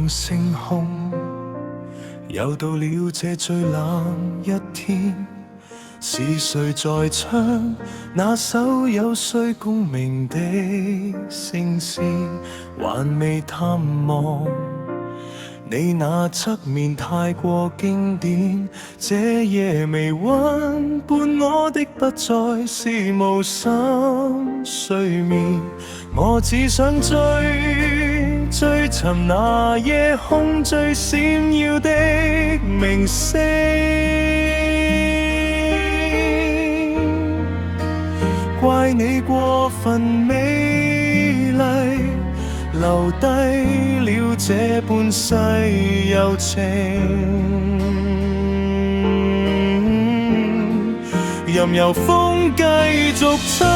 像星空。又到了這最冷一天，是誰在唱那首有誰共鳴的聲線？還未探望你那側面太過經典，這夜微溫伴我的不再是無心睡眠。我只想追尋那夜空最閃耀的明星，怪你過分美麗，留低了這半世柔情。任由風繼續吹，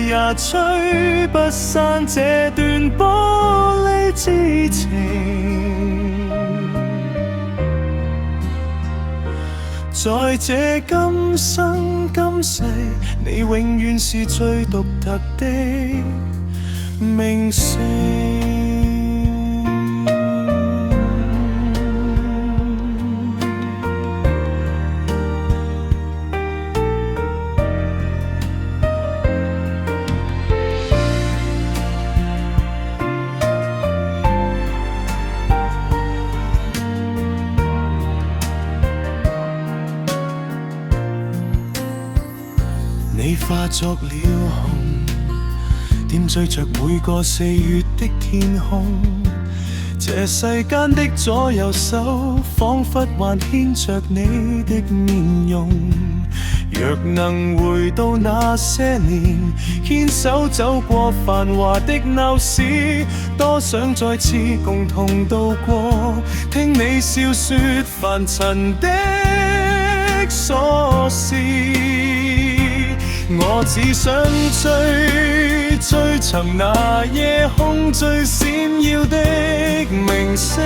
也吹不散這段玻璃之情。在這今生今世，你永遠是最獨特的明星。你化作了紅，點綴着每個4月的天空。這世間的左右手，彷彿還牽着你的面容。若能回到那些年，牽手走過繁華的鬧市，多想再次共同度過，聽你笑說凡塵的瑣事。我只想追尋那夜空最閃耀的明星，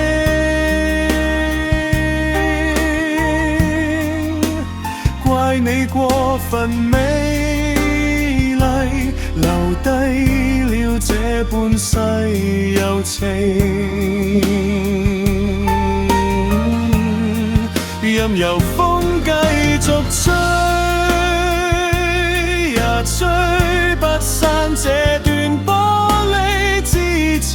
怪你過分美麗，留低了這半世柔情。任由風繼續吹，吹不散這段玻璃之情。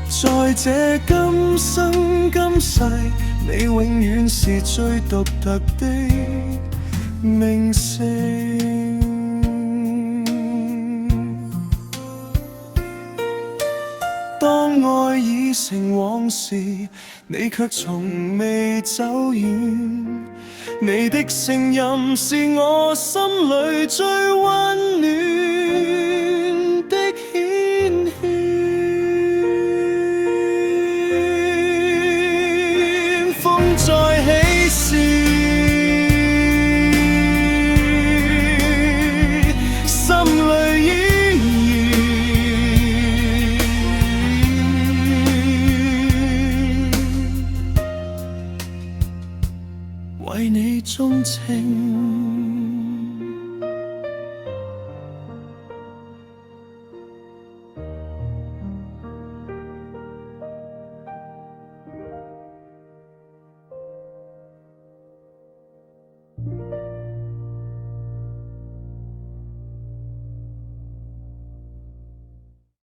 在這今生今世，你永遠是最獨特的明星。當愛已成往事，你卻從未走遠。你的聲音是我心裏最溫暖的牽牽。風再起時，心裏依然為你鍾情。